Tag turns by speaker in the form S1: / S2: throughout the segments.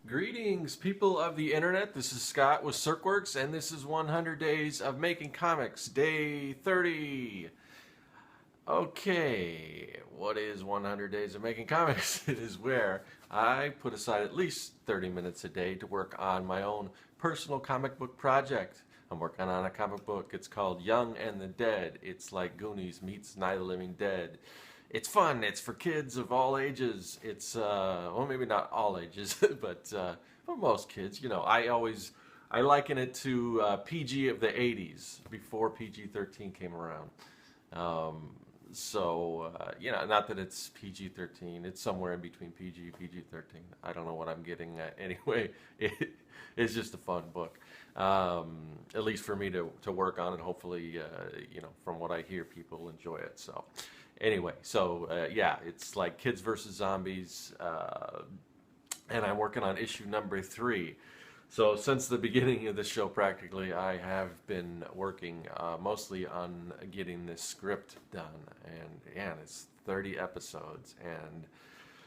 S1: Greetings, people of the internet. This is Scott with CircWorks, and this is 100 Days of Making Comics, Day 30. Okay, what is 100 Days of Making Comics? It is where I put aside at least 30 minutes a day to work on my own personal comic book project. I'm working on a comic book. It's called Young and the Dead. It's like Goonies meets Night of the Living Dead. It's fun. It's for kids of all ages. It's well, maybe not all ages, but for most kids. You know, I liken it to PG of the '80s before PG-13 came around. You know, not that it's PG-13. It's somewhere in between PG-13. I don't know what I'm getting at. Anyway, it's just a fun book, at least for me to work on, and hopefully, you know, from what I hear, people enjoy it. So. Anyway, yeah, it's like Kids versus Zombies, and I'm working on issue number 3. So since the beginning of the show, practically, I have been working mostly on getting this script done, and it's 30 episodes. And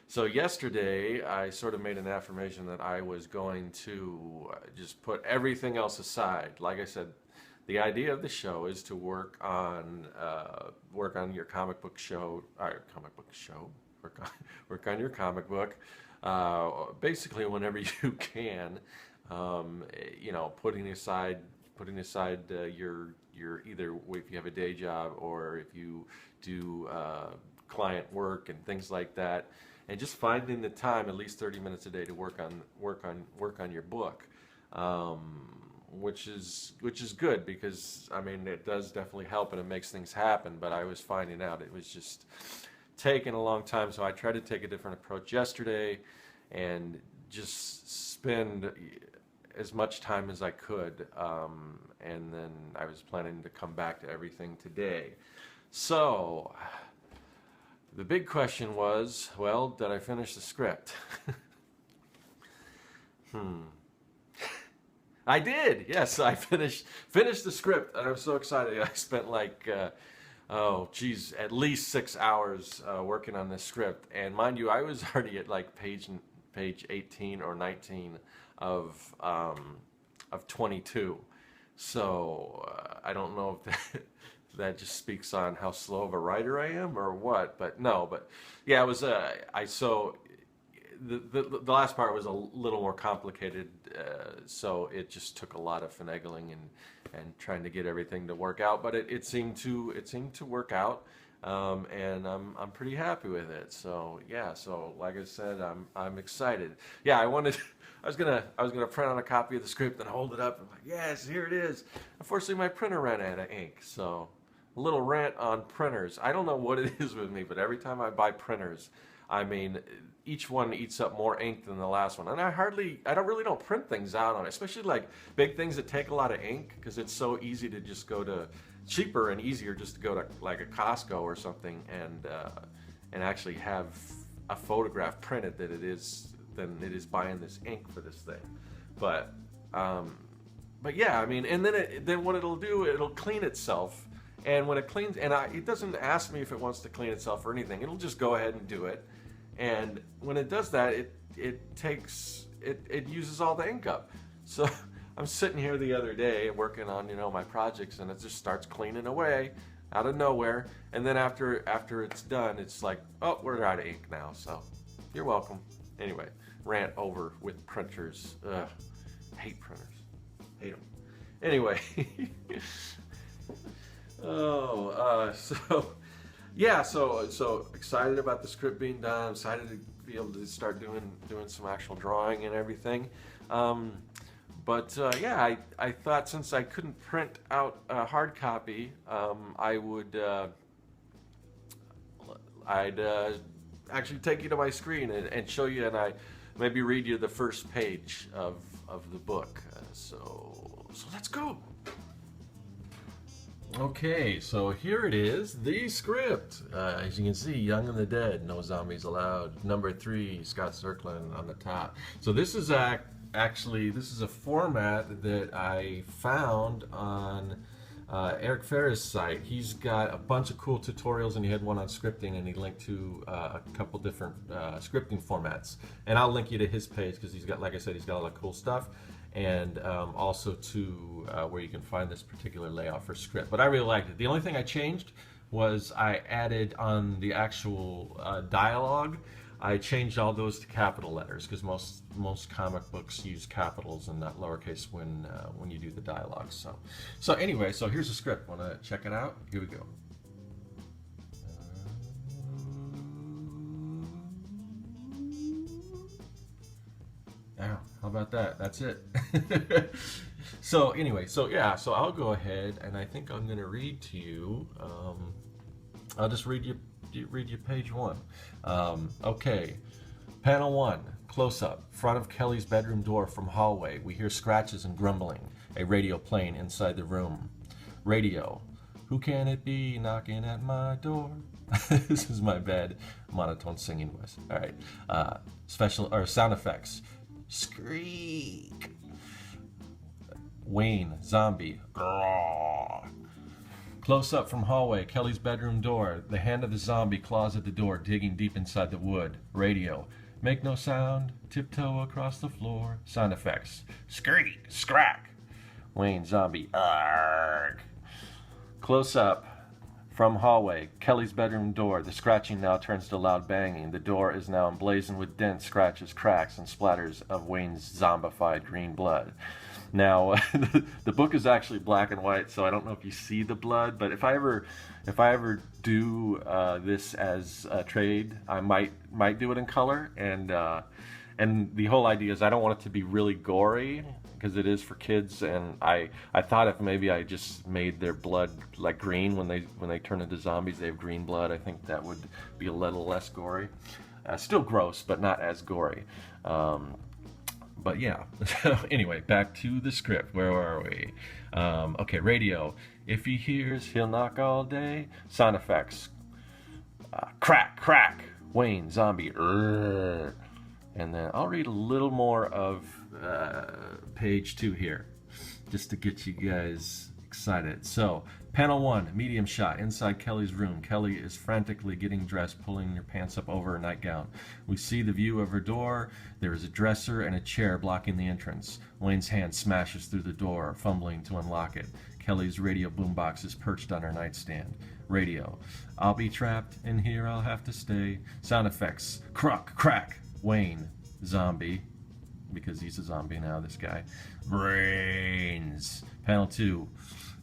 S1: so yesterday, I sort of made an affirmation that I was going to just put everything else aside. Like I said, the idea of the show is to work on your comic book show, work on your comic book, basically whenever you can. You know, putting aside your either if you have a day job or if you do client work and things like that, and just finding the time, at least 30 minutes a day, to work on your book. Which is good, because I mean, it does definitely help and it makes things happen, but I was finding out it was just taking a long time, so I tried to take a different approach yesterday and just spend as much time as I could, and then I was planning to come back to everything today. So the big question was, well, did I finish the script? I did. Yes, I finished the script, and I'm so excited. I spent like, at least 6 hours working on this script. And mind you, I was already at like page 18 or 19 of 22. So I don't know if that just speaks on how slow of a writer I am or what. But no. But yeah, it was. The last part was a little more complicated, so it just took a lot of finagling and trying to get everything to work out. But it seemed to work out, and I'm pretty happy with it. So yeah, so like I said, I'm excited. Yeah, I was gonna print out a copy of the script and hold it up. I'm like, yes, here it is. Unfortunately, my printer ran out of ink, so a little rant on printers. I don't know what it is with me, but every time I buy printers, I mean, each one eats up more ink than the last one, and I really don't print things out on it, especially like big things that take a lot of ink, because it's so easy to just go to cheaper and easier just to go to like a Costco or something and actually have a photograph printed than it is buying this ink for this thing. But yeah, I mean, and then what it'll do, it'll clean itself, and when it cleans, and it doesn't ask me if it wants to clean itself or anything. It'll just go ahead and do it. And when it does that, it uses all the ink up. So I'm sitting here the other day working on, you know, my projects, and it just starts cleaning away out of nowhere. And then after it's done, it's like, oh, we're out of ink now. So you're welcome. Anyway, rant over with printers. Ugh, hate printers. Hate them. Anyway. Yeah, so excited about the script being done. Excited to be able to start doing some actual drawing and everything. Yeah, I thought, since I couldn't print out a hard copy, I'd actually take you to my screen and show you, and I maybe read you the first page of the book. So let's go. Okay, so here it is, the script. As you can see, Young and the Dead, No Zombies Allowed. Number 3, Scott Zirkland on the top. So this is actually, this is a format that I found on Eric Ferris' site. He's got a bunch of cool tutorials, and he had one on scripting, and he linked to a couple different scripting formats. And I'll link you to his page because he's got, like I said, he's got a lot of cool stuff, and also to where you can find this particular layout for script. But I really liked it. The only thing I changed was I added on the actual dialogue. I changed all those to capital letters because most comic books use capitals and not lowercase when you do the dialogue. So anyway, so here's the script. Want to check it out? Here we go. Now, how about that? That's it. So anyway, so I'll go ahead and I think I'm going to read to you. I'll just read you page 1. Okay, panel 1, close up, front of Kelly's bedroom door from hallway. We hear scratches and grumbling, a radio playing inside the room. Radio, who can it be knocking at my door? This is my bad monotone singing voice. All right, special or sound effects. Squeak. Wayne, zombie. Grrr. Close up from hallway, Kelly's bedroom door. The hand of the zombie claws at the door, digging deep inside the wood. Radio. Make no sound. Tiptoe across the floor. Sound effects. Screak. Scrack. Wayne, zombie. Arg. Close up from hallway, Kelly's bedroom door. The scratching now turns to loud banging. The door is now emblazoned with dents, scratches, cracks, and splatters of Wayne's zombified green blood. Now, the book is actually black and white, so I don't know if you see the blood. But if I ever do this as a trade, I might do it in color. And the whole idea is I don't want it to be really gory because it is for kids. And I thought if maybe I just made their blood like green when they turn into zombies, they have green blood. I think that would be a little less gory. Still gross, but not as gory. But yeah, anyway, back to the script. Where are we? Okay, radio. If he hears, he'll knock all day. Sound effects. Crack, crack. Wayne, zombie. And then I'll read a little more of page 2 here, just to get you guys excited. So, panel 1, medium shot, inside Kelly's room. Kelly is frantically getting dressed, pulling her pants up over her nightgown. We see the view of her door. There is a dresser and a chair blocking the entrance. Wayne's hand smashes through the door, fumbling to unlock it. Kelly's radio boombox is perched on her nightstand. Radio. I'll be trapped, in here I'll have to stay. Sound effects. Cruck, crack. Wayne. Zombie. Because he's a zombie now, this guy. Brains. Panel 2.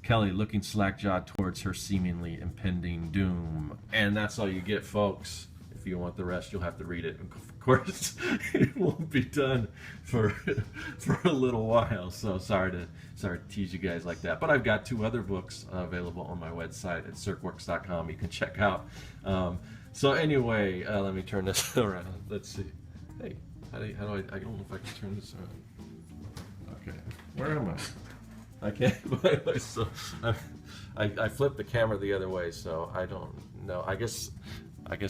S1: Kelly looking slack-jawed towards her seemingly impending doom. And that's all you get, folks. If you want the rest, you'll have to read it. Of course, it won't be done for a little while. So sorry to tease you guys like that. But I've got 2 other books available on my website at circworks.com. You can check out. So anyway, let me turn this around. Let's see. Hey, how do I don't know if I can turn this around. Okay, where am I? I can't. So I flipped the camera the other way, so I don't know. I guess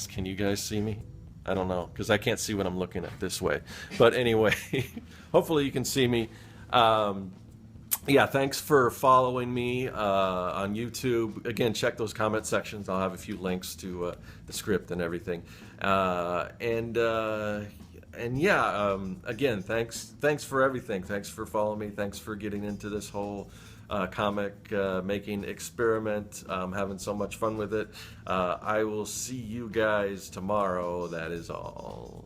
S1: can you guys see me? I don't know because I can't see what I'm looking at this way. But anyway, hopefully you can see me. Yeah, thanks for following me on YouTube. Again, check those comment sections. I'll have a few links to the script and everything. And yeah, again, thanks for everything. Thanks for following me. Thanks for getting into this whole comic making experiment. I'm having so much fun with it. I will see you guys tomorrow. That is all.